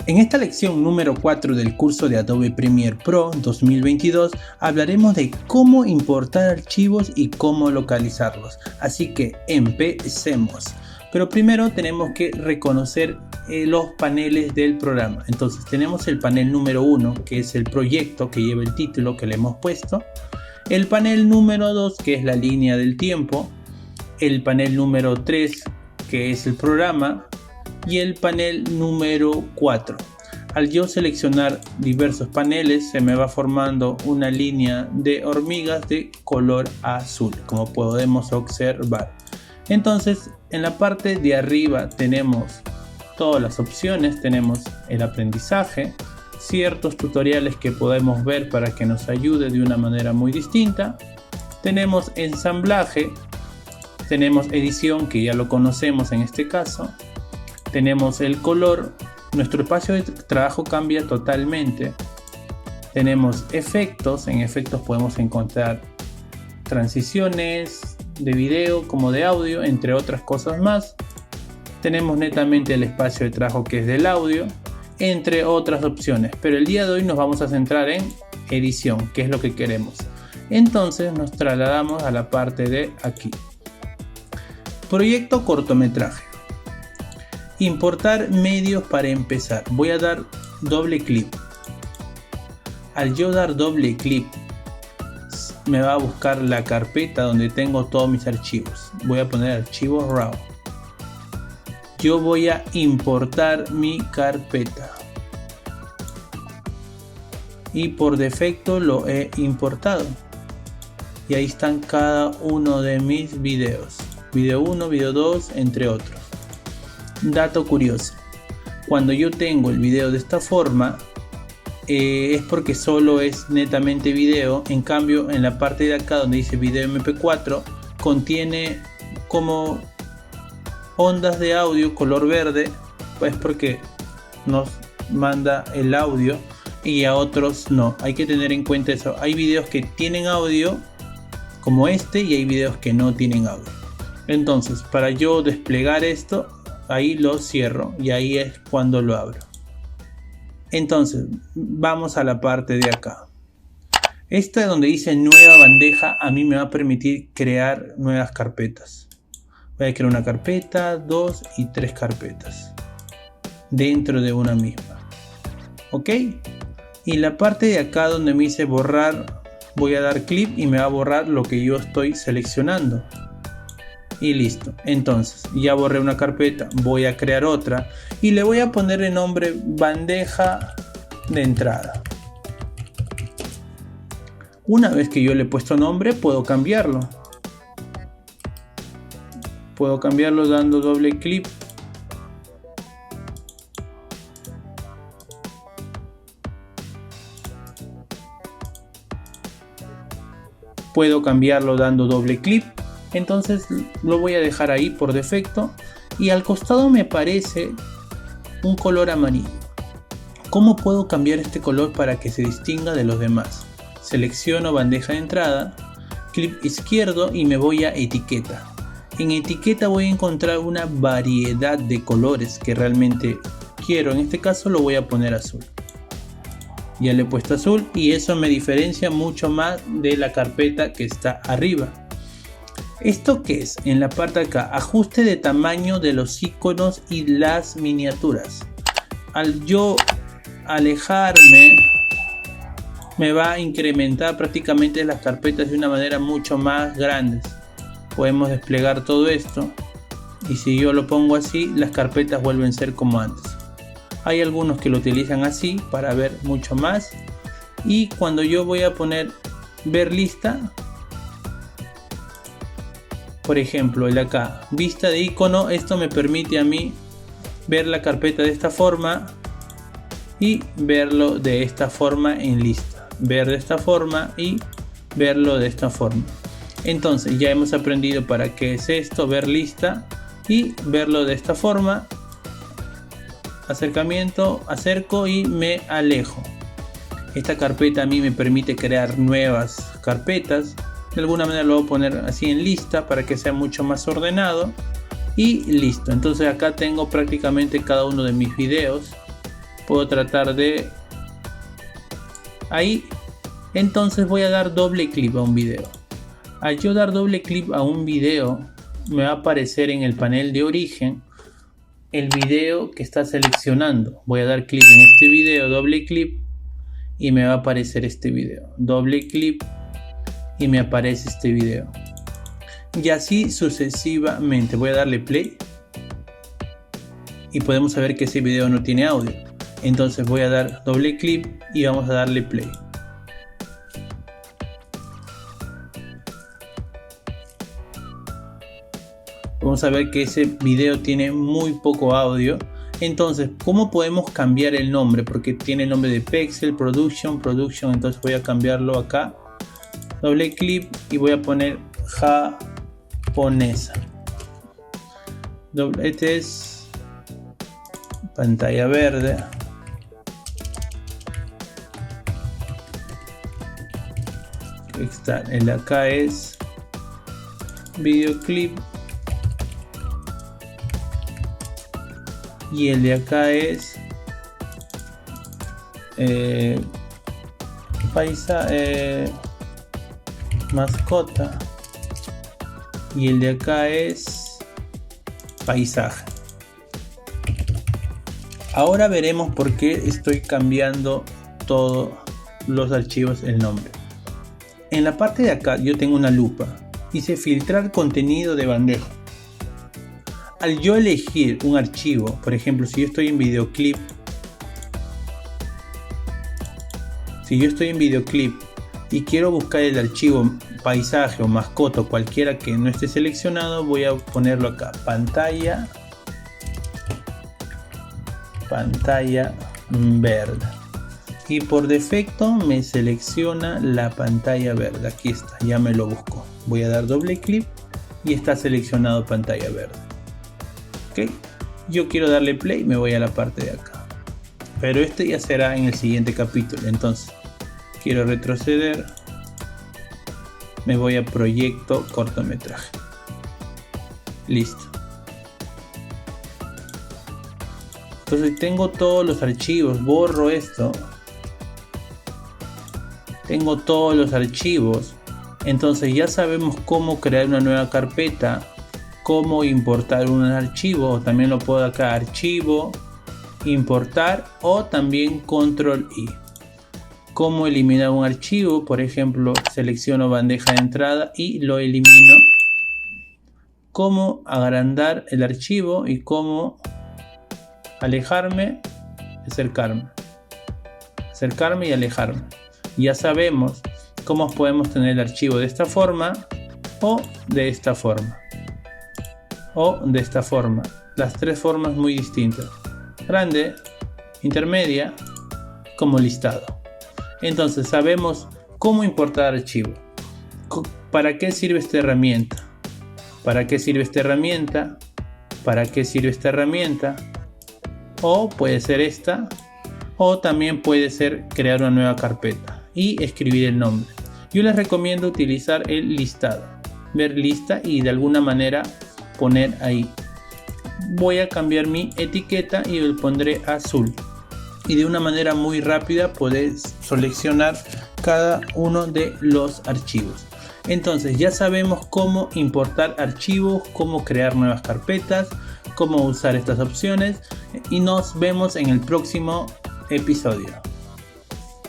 En esta lección número 4 del curso de Adobe Premiere Pro 2022 hablaremos de cómo importar archivos y cómo localizarlos. Así que empecemos. Pero primero tenemos que reconocer los paneles del programa. Entonces tenemos el panel número 1, que es el proyecto que lleva el título que le hemos puesto. El panel número 2, que es la línea del tiempo. El panel número 3, que es el programa. Y el panel número 4. Al yo seleccionar diversos paneles se me va formando una línea de hormigas de color azul, como podemos observar. Entonces en la parte de arriba tenemos todas las opciones, tenemos el aprendizaje, ciertos tutoriales que podemos ver para que nos ayude de una manera muy distinta. Tenemos ensamblaje, tenemos edición, que ya lo conocemos en este caso. Tenemos el color, nuestro espacio de trabajo cambia totalmente. Tenemos efectos, en efectos podemos encontrar transiciones de video como de audio, entre otras cosas más. Tenemos netamente el espacio de trabajo que es del audio, entre otras opciones. Pero el día de hoy nos vamos a centrar en edición, que es lo que queremos. Entonces nos trasladamos a la parte de aquí. Proyecto cortometraje. Importar medios para empezar. Voy a dar doble clic. Al yo dar doble clic me va a buscar la carpeta donde tengo todos mis archivos. Voy a poner archivos RAW. Yo voy a importar mi carpeta. Y por defecto lo he importado. Y ahí están cada uno de mis videos. Video 1, video 2, entre otros. Dato curioso, cuando yo tengo el video de esta forma es porque solo es netamente video. En cambio en la parte de acá donde dice video mp4 contiene como ondas de audio color verde, pues porque nos manda el audio y a otros no. Hay que tener en cuenta eso. Hay videos que tienen audio como este y hay videos que no tienen audio. Entonces para yo desplegar esto, ahí lo cierro y ahí es cuando lo abro. Entonces vamos a la parte de acá. Esta donde dice nueva bandeja a mí me va a permitir crear nuevas carpetas. Voy a crear una carpeta, 2 y 3 carpetas dentro de una misma. Ok. Y la parte de acá donde me dice borrar, voy a dar clic y me va a borrar lo que yo estoy seleccionando. Y listo. Entonces ya borré una carpeta, voy a crear otra y le voy a poner el nombre bandeja de entrada. Una vez que yo le he puesto nombre puedo cambiarlo. Puedo cambiarlo dando doble clic. Puedo cambiarlo dando doble clic. Entonces lo voy a dejar ahí por defecto y al costado me aparece un color amarillo. ¿Cómo puedo cambiar este color para que se distinga de los demás? Selecciono bandeja de entrada, clic izquierdo y me voy a etiqueta. En etiqueta voy a encontrar una variedad de colores que realmente quiero. En este caso lo voy a poner azul. Ya le he puesto azul y eso me diferencia mucho más de la carpeta que está arriba. ¿Esto qué es? En la parte de acá, ajuste de tamaño de los iconos y las miniaturas. Al yo alejarme, me va a incrementar prácticamente las carpetas de una manera mucho más grande. Podemos desplegar todo esto y si yo lo pongo así, las carpetas vuelven a ser como antes. Hay algunos que lo utilizan así para ver mucho más. Y cuando yo voy a poner ver lista, por ejemplo el de acá, vista de icono, esto me permite a mí ver la carpeta de esta forma y verlo de esta forma en lista, ver de esta forma y verlo de esta forma. Entonces ya hemos aprendido para qué es esto, ver lista y verlo de esta forma. Acercamiento, acerco y me alejo. Esta carpeta a mí me permite crear nuevas carpetas. De alguna manera lo voy a poner así en lista para que sea mucho más ordenado. Y listo. Entonces acá tengo prácticamente cada uno de mis videos. puedo tratar de ahí. Entonces voy a dar doble clic a un video. Al yo dar doble clic a un video, me va a aparecer en el panel de origen el video que está seleccionando. Voy a dar clic en este video, doble clic, y me va a aparecer este video. Doble clic y me aparece este video. Y así sucesivamente. Voy a darle play y podemos saber que ese video no tiene audio. Entonces voy a dar doble clic y vamos a darle play. Vamos a ver que ese video tiene muy poco audio. Entonces, ¿cómo podemos cambiar el nombre? Porque tiene el nombre de Pexel, Production. Entonces voy a cambiarlo acá. Doble clic y voy a poner japonesa. Este es pantalla verde. Está, el de acá es videoclip. Y el de acá es mascota. Y el de acá es paisaje. Ahora veremos por qué estoy cambiando todos los archivos el nombre. En la parte de acá yo tengo una lupa. Dice filtrar contenido de bandeja. Al yo elegir un archivo, por ejemplo, si yo estoy en videoclip, y quiero buscar el archivo paisaje o mascota o cualquiera que no esté seleccionado, voy a ponerlo acá, pantalla verde, y por defecto me selecciona la pantalla verde. Aquí está, ya me lo busco. Voy a dar doble clic y está seleccionado pantalla verde. Ok, yo quiero darle play, me voy a la parte de acá, pero este ya será en el siguiente capítulo. Entonces quiero retroceder, me voy a proyecto cortometraje, listo. Entonces tengo todos los archivos, borro esto, tengo todos los archivos. Entonces ya sabemos cómo crear una nueva carpeta, cómo importar un archivo, o también lo puedo acá, archivo, importar, o también control I. Cómo eliminar un archivo, por ejemplo, selecciono bandeja de entrada y lo elimino. Cómo agrandar el archivo y cómo alejarme, acercarme y alejarme. Ya sabemos cómo podemos tener el archivo de esta forma o de esta forma. Las tres formas muy distintas: grande, intermedia, como listado. Entonces sabemos cómo importar archivo. ¿Para qué sirve esta herramienta? ¿Para qué sirve esta herramienta? ¿Para qué sirve esta herramienta? O puede ser esta, o también puede ser crear una nueva carpeta y escribir el nombre. Yo les recomiendo utilizar el listado, ver lista y de alguna manera poner ahí. Voy a cambiar mi etiqueta y lo pondré azul, y de una manera muy rápida podés seleccionar cada uno de los archivos. Entonces ya sabemos cómo importar archivos, cómo crear nuevas carpetas, cómo usar estas opciones, y nos vemos en el próximo episodio.